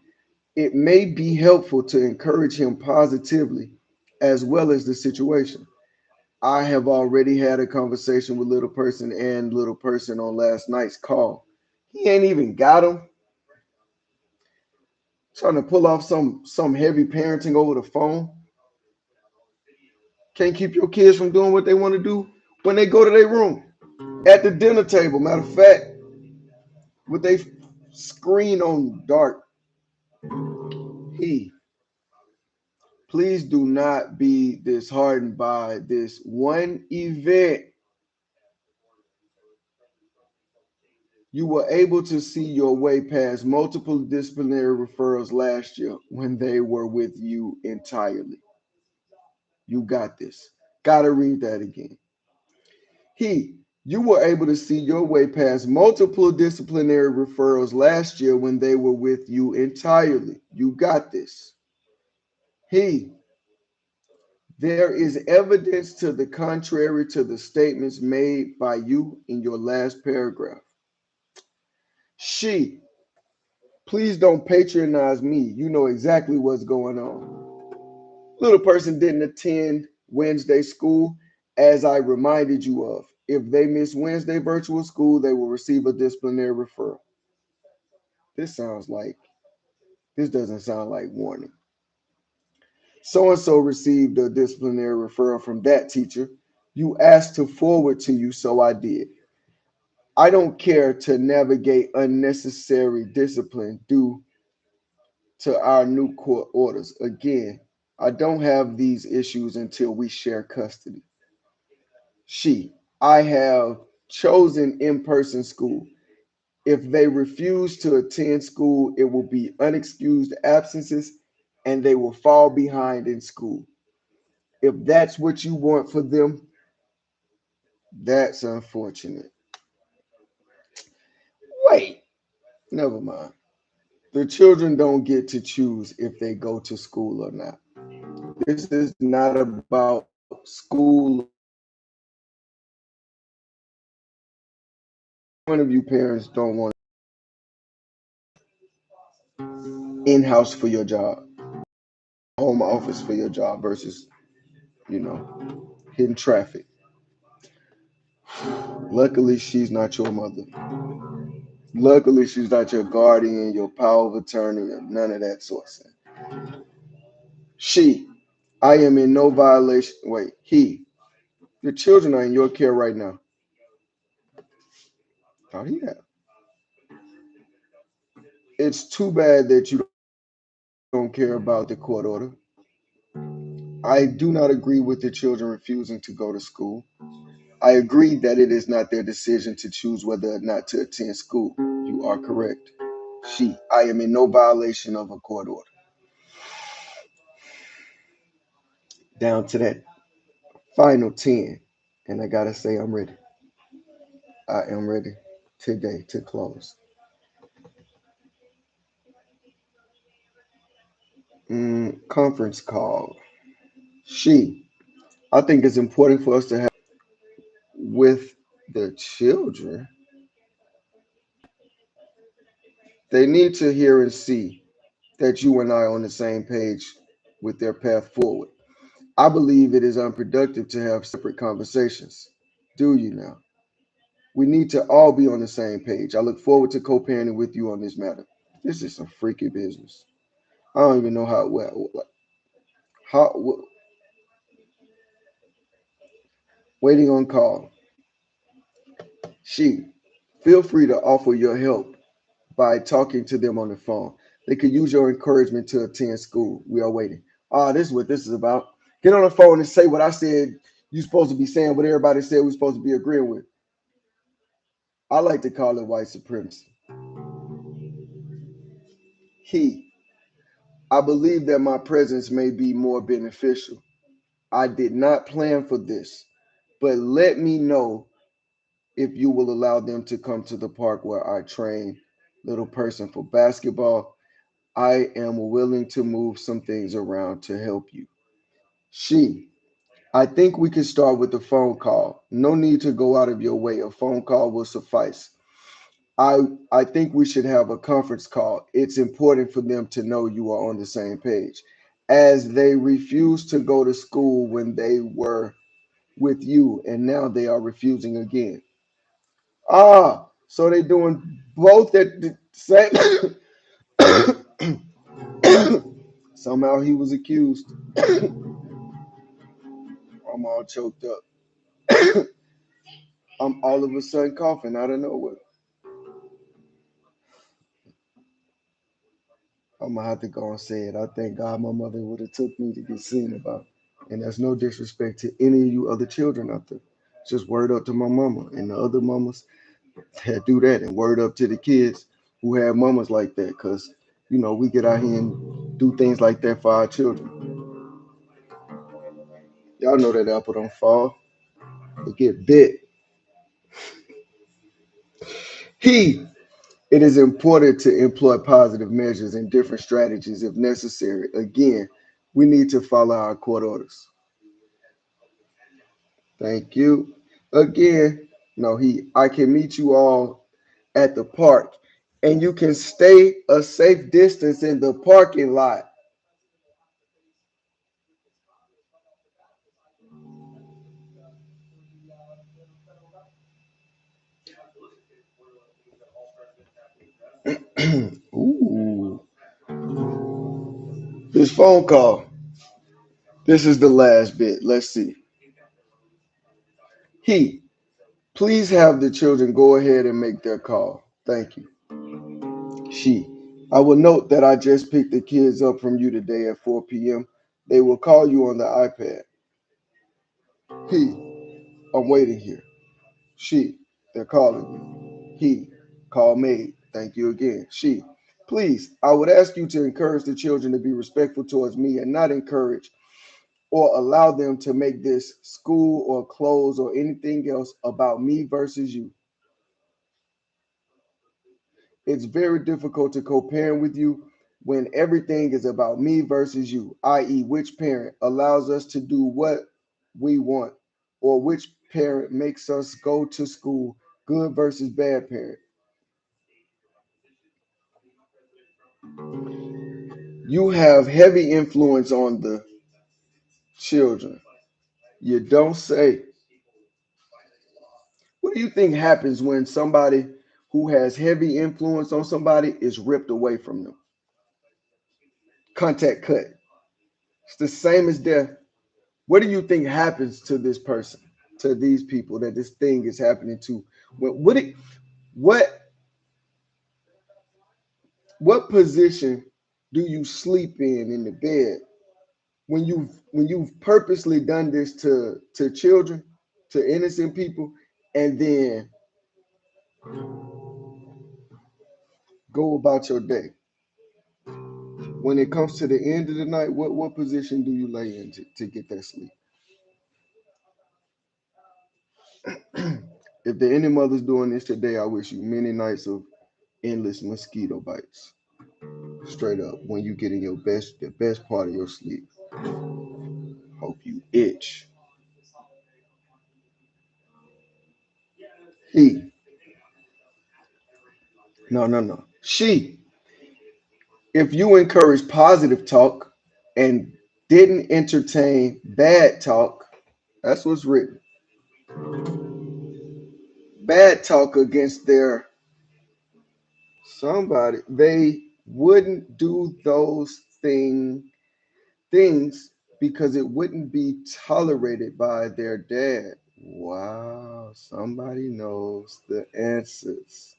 it may be helpful to encourage him positively as well as the situation. I have already had a conversation with little person and little person on last night's call. He ain't even got him. Trying to pull off some heavy parenting over the phone. Can't keep your kids from doing what they want to do when they go to their room. At the dinner table, matter of fact, with their screen on dark. He, please do not be disheartened by this one event. You were able to see your way past multiple disciplinary referrals last year when they were with you entirely. You got this. Gotta read that again. You were able to see your way past multiple disciplinary referrals last year when they were with you entirely. You got this. He, there is evidence to the contrary to the statements made by you in your last paragraph. She, please don't patronize me. You know exactly what's going on. Little person didn't attend Wednesday school as I reminded you of. If they miss Wednesday virtual school, they will receive a disciplinary referral. This sounds like, this doesn't sound like warning. So and so received a disciplinary referral from that teacher. You asked to forward to you, so I did. I don't care to navigate unnecessary discipline due to our new court orders. Again, I don't have these issues until we share custody. She, I have chosen in person school. If they refuse to attend school, it will be unexcused absences and they will fall behind in school. If that's what you want for them, that's unfortunate. Wait, never mind. The children don't get to choose if they go to school or not. This is not about school or not. One of you parents don't want in-house for your job, home office for your job versus, you know, hidden traffic. Luckily, she's not your mother. Luckily, she's not your guardian, your power of attorney, or none of that sort of thing. She, I am in no violation. Wait, he, your children are in your care right now. Thought he had. It's too bad that you don't care about the court order. I do not agree with the children refusing to go to school. I agree that it is not their decision to choose whether or not to attend school. You are correct. She, I am in no violation of a court order. Down to that final 10. And I gotta say, I'm ready. I am ready today to close. Conference call. She, I think it's important for us to have with the children. They need to hear and see that you and I are on the same page with their path forward. I believe it is unproductive to have separate conversations. Do you now? We need to all be on the same page. I look forward to co-parenting with you on this matter. This is some freaky business. I don't even know how well how waiting on call. She, feel free to offer your help by talking to them on the phone. They could use your encouragement to attend school. We are waiting. Ah, this is what this is about. Get on the phone and say what I said you're supposed to be saying, what everybody said we're supposed to be agreeing with. I like to call it white supremacy. He, I believe that my presence may be more beneficial. I did not plan for this, but let me know if you will allow them to come to the park where I train little person for basketball. I am willing to move some things around to help you. She, I think we can start with the phone call. No need to go out of your way. A phone call will suffice. I I think we should have a conference call. It's important for them to know you are on the same page. As they refused to go to school when they were with you and now they are refusing again. Ah, so they doing both at the same somehow he was accused. I'm all choked up. I'm all of a sudden coughing out of nowhere. I'm gonna have to go and say it. I thank God my mother would have took me to get seen about. And that's no disrespect to any of you other children out there. Just word up to my mama and the other mamas that do that, and word up to the kids who have mamas like that. Cause we get out here and do things like that for our children. Y'all know that apple don't fall; it get bit. He. It is important to employ positive measures and different strategies if necessary. Again, we need to follow our court orders. Thank you. Again, no, I can meet you all at the park and you can stay a safe distance in the parking lot. Ooh, this phone call. This is the last bit. Let's see. He, please have the children go ahead and make their call. Thank you. She, I will note that I just picked the kids up from you today at 4 p.m. They will call you on the iPad. He, I'm waiting here. She, they're calling you. He, call maid. Thank you again. She, please, I would ask you to encourage the children to be respectful towards me and not encourage or allow them to make this school or clothes or anything else about me versus you. It's very difficult to co-parent with you when everything is about me versus you, i.e., which parent allows us to do what we want or which parent makes us go to school, good versus bad parent. You have heavy influence on the children. You don't say. What do you think happens when somebody who has heavy influence on somebody is ripped away from them? Contact cut. It's the same as death. What do you think happens to this person, to these people that this thing is happening to? What what position do you sleep in the bed when you've purposely done this to children, to innocent people, and then go about your day? When it comes to the end of the night, what position do you lay in to get that sleep? If there are any mothers doing this today, I wish you many nights of endless mosquito bites. Straight up, when you get in the best part of your sleep. Hope you itch. He, no, no, no. She, if you encourage positive talk and didn't entertain bad talk, that's what's written. Bad talk against their somebody, they wouldn't do those things because it wouldn't be tolerated by their dad. Wow, somebody knows the answers.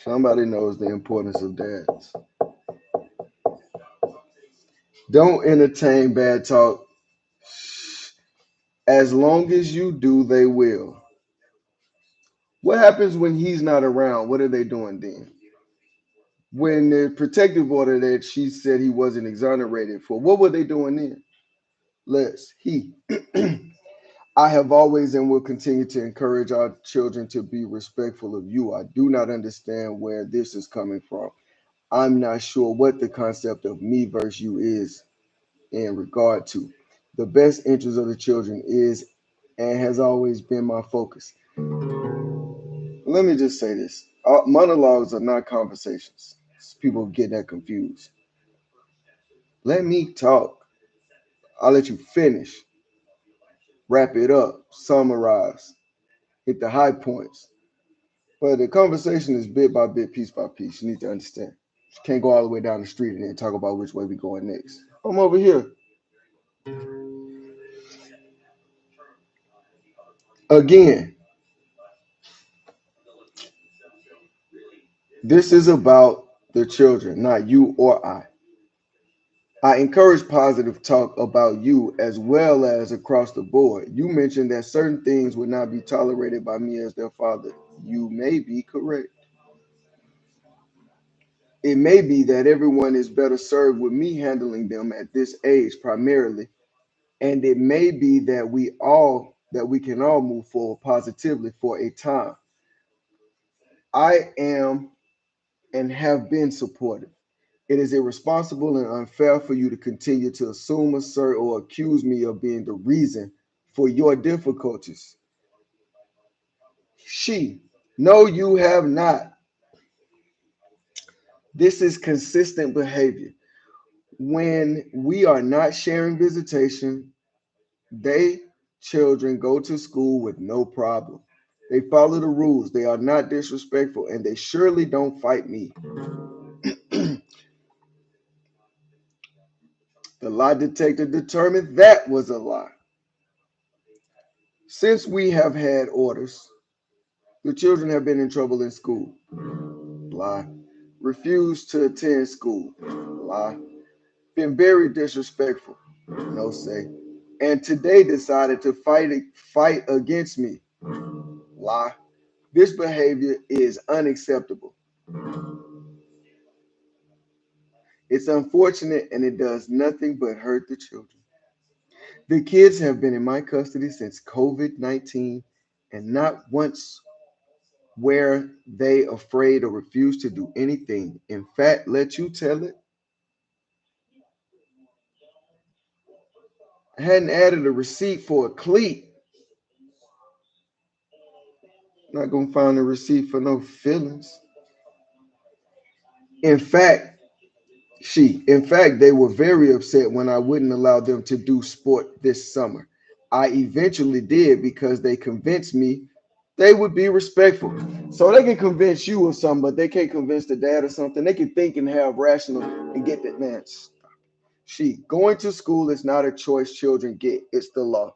Somebody knows the importance of dads. Don't entertain bad talk. As long as you do, they will. What happens when he's not around? What are they doing then? When the protective order that she said he wasn't exonerated for, what were they doing then? Les, he. I have always and will continue to encourage our children to be respectful of you. I do not understand where this is coming from. I'm not sure what the concept of me versus you is in regard to. The best interest of the children is and has always been my focus. Let me just say this. Monologues are not conversations. People get that confused. Let me talk. I'll let you finish, wrap it up, summarize, hit the high points. But the conversation is bit by bit, piece by piece. You need to understand. You can't go all the way down the street and then talk about which way we going next. I'm over here. Again, this is about the children, not you or I. I encourage positive talk about you as well as across the board. You mentioned that certain things would not be tolerated by me as their father. You may be correct. It may be that everyone is better served with me handling them at this age primarily, and it may be that we can all move forward positively for a time. I am and have been supportive. It is irresponsible and unfair for you to continue to assume, assert, or accuse me of being the reason for your difficulties. She, no, you have not. This is consistent behavior. When we are not sharing visitation, they children go to school with no problem. They follow the rules. They are not disrespectful, and they surely don't fight me. The lie detector determined that was a lie. Since we have had orders, the children have been in trouble in school. Lie. Refused to attend school. Lie. Been very disrespectful. No say. And today decided to fight against me. Lie. This behavior is unacceptable. It's unfortunate and it does nothing but hurt the children. The kids have been in my custody since COVID-19 and not once were they afraid or refused to do anything. In fact, let you tell it, I hadn't added a receipt for a cleat. Not gonna find a receipt for no feelings. In fact, in fact, they were very upset when I wouldn't allow them to do sport this summer. I eventually did because they convinced me they would be respectful. So they can convince you of something, but they can't convince the dad or something. They can think and have rational and get that man. Going to school is not a choice children get. It's the law.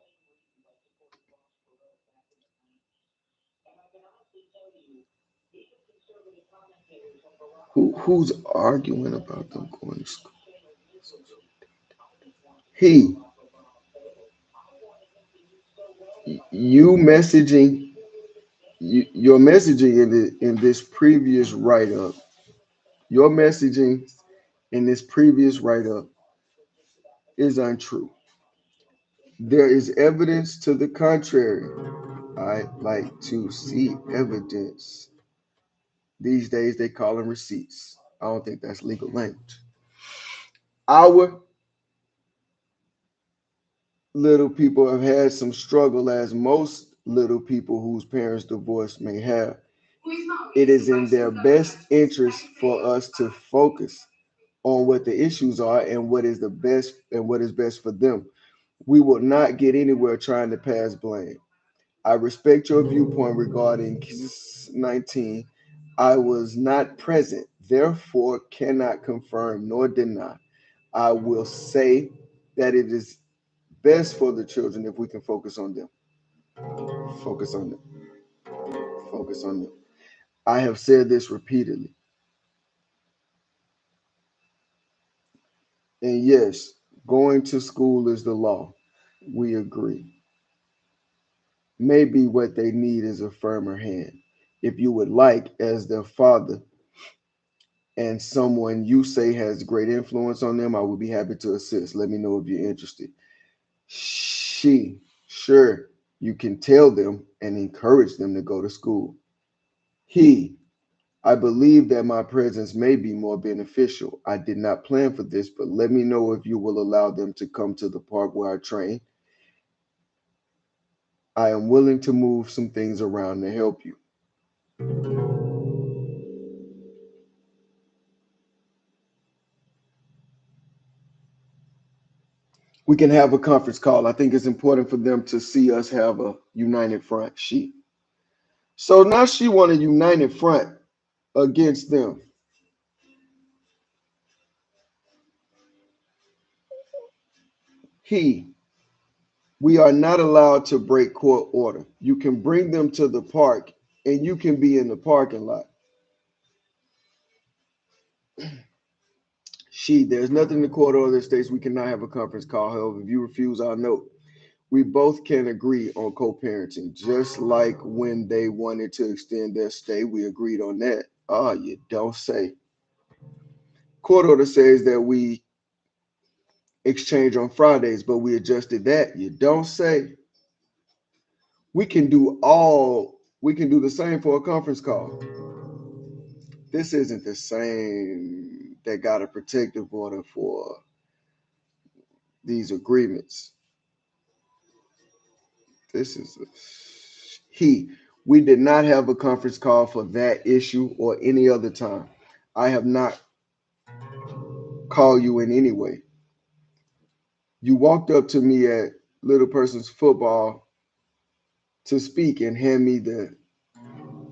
Who's arguing about them going to school? He, you messaging, your messaging in this previous write up. Your messaging in this previous write up is untrue. There is evidence to the contrary. I like to see evidence. These days they call them receipts. I don't think that's legal language. Our little people have had some struggle, as most little people whose parents divorced may have. It is in their best interest for us to focus on what the issues are and what is the best and what is best for them. We will not get anywhere trying to pass blame. I respect your viewpoint regarding 19. I was not present, therefore cannot confirm nor deny. I will say that it is best for the children if we can focus on them. Focus on them. Focus on them. I have said this repeatedly. And yes, going to school is the law. We agree. Maybe what they need is a firmer hand. If you would like, as their father and someone you say has great influence on them, I would be happy to assist. Let me know if you're interested. Sure, you can tell them and encourage them to go to school. He, I believe that my presence may be more beneficial. I did not plan for this, but let me know if you will allow them to come to the park where I train. I am willing to move some things around to help you. We can have a conference call. I think it's important for them to see us have a united front. So now she want a united front against them. He, we are not allowed to break court order. You can bring them to the park and you can be in the parking lot. There's nothing in the court order that states we cannot have a conference call. However, if you refuse, I'll note. We both can agree on co-parenting, just like when they wanted to extend their stay, we agreed on that. Ah, you don't say. Court order says that we exchange on Fridays, but we adjusted that. You don't say. We can do the same for a conference call. This isn't the same that got a protective order for these agreements. This is a, he. We did not have a conference call for that issue or any other time. I have not called you in any way. You walked up to me at Little Person's football to speak and hand me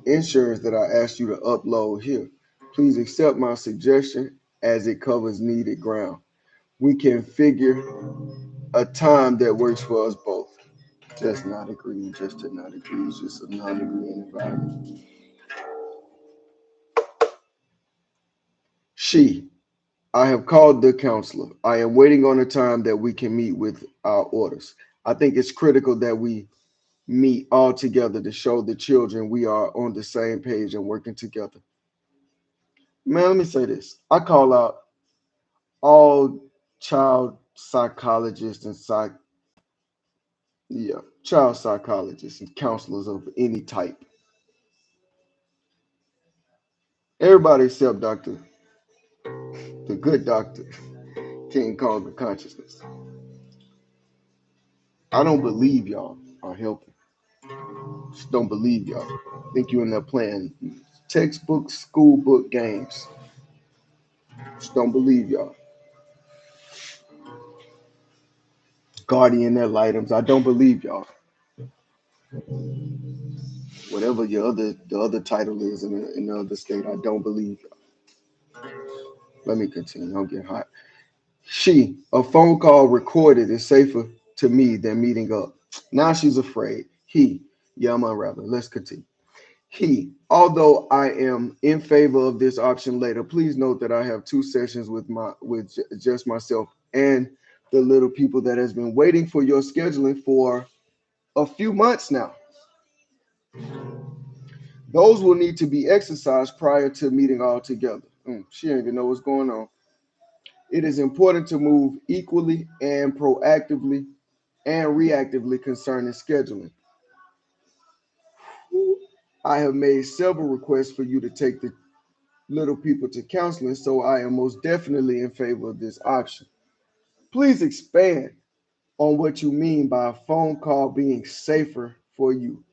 insurance that I asked you to upload here. Please accept my suggestion as it covers needed ground. We can figure a time that works for us both. Just not agree, just to not agree, it's just a non-agreeing environment. She, I have called the counselor. I am waiting on a time that we can meet with our orders. I think it's critical that we meet all together to show the children we are on the same page and working together. Man, let me say this. I call out all child psychologists and child psychologists and counselors of any type. Everybody except Dr. the good doctor King called the consciousness. I don't believe y'all are helping. Just don't believe y'all. Think you in there playing textbook, school book games. Just don't believe y'all. Guardian ad items. I don't believe y'all. Whatever the other title is in the other state, I don't believe y'all. Let me continue. I'm getting hot. A phone call recorded is safer to me than meeting up. Now she's afraid. Yeah, I'm unraveling. Let's continue. Although I am in favor of this option later, please note that I have two sessions with just myself and the little people that has been waiting for your scheduling for a few months now. Those will need to be exercised prior to meeting all together. She don't even know what's going on. It is important to move equally and proactively and reactively concerning scheduling. I have made several requests for you to take the little people to counseling, so I am most definitely in favor of this option. Please expand on what you mean by a phone call being safer for you.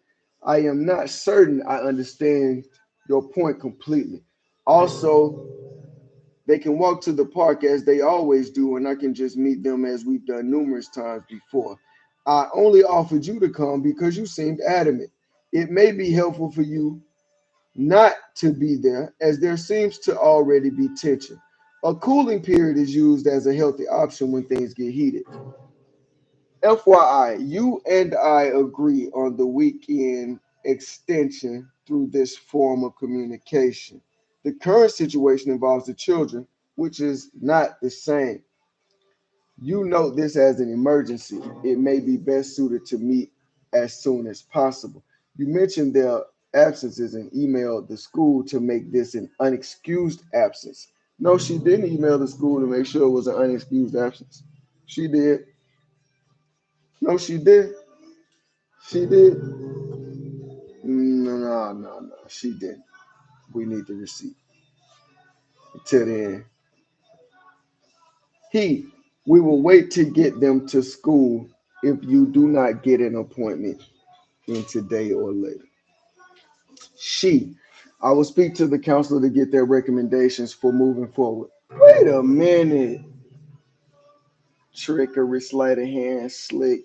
I am not certain I understand your point completely. Also, they can walk to the park as they always do, and I can just meet them as we've done numerous times before. I only offered you to come because you seemed adamant. It may be helpful for you not to be there, as there seems to already be tension. A cooling period is used as a healthy option when things get heated. FYI, you and I agree on the weekend extension through this form of communication. The current situation involves the children, which is not the same. You note this as an emergency. It may be best suited to meet as soon as possible. You mentioned their absences and emailed the school to make this an unexcused absence. No, she didn't email the school to make sure it was an unexcused absence. She did. No, she did. She did. No. She didn't. We need the receipt. Until then, he, we will wait to get them to school if you do not get an appointment in today or later. I will speak to the counselor to get their recommendations for moving forward. Wait a minute. Trickery, sleight of hand, slick.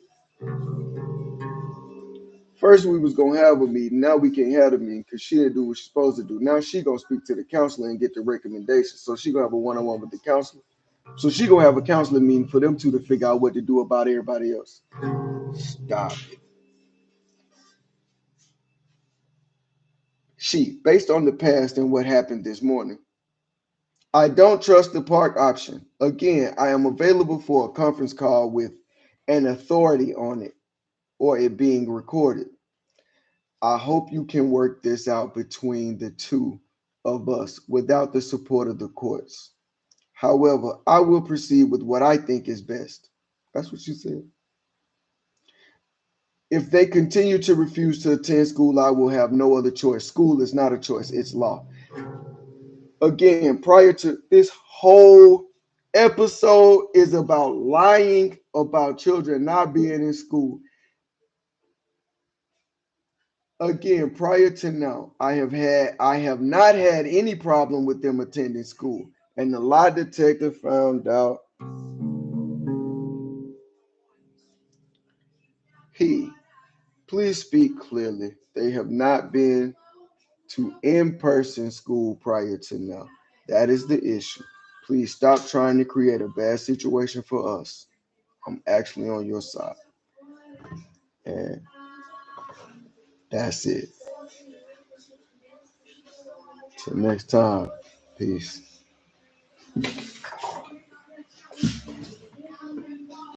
First we was gonna have a meeting. Now we can't have a meeting because she didn't do what she's supposed to do. Now she gonna speak to the counselor and get the recommendations. So she gonna have a one-on-one with the counselor. So she gonna have a counseling meeting for them two to figure out what to do about everybody else. Stop it. Based on the past and what happened this morning, I don't trust the park option. Again, I am available for a conference call with an authority on it or it being recorded. I hope you can work this out between the two of us without the support of the courts. However, I will proceed with what I think is best. That's what you said. If they continue to refuse to attend school, I will have no other choice. School is not a choice, it's law. Again, prior to this whole episode is about lying about children not being in school. Again, prior to now, I have not had any problem with them attending school. And the lie detector found out please speak clearly. They have not been to in-person school prior to now. That is the issue. Please stop trying to create a bad situation for us. I'm actually on your side. And that's it. Till next time. Peace.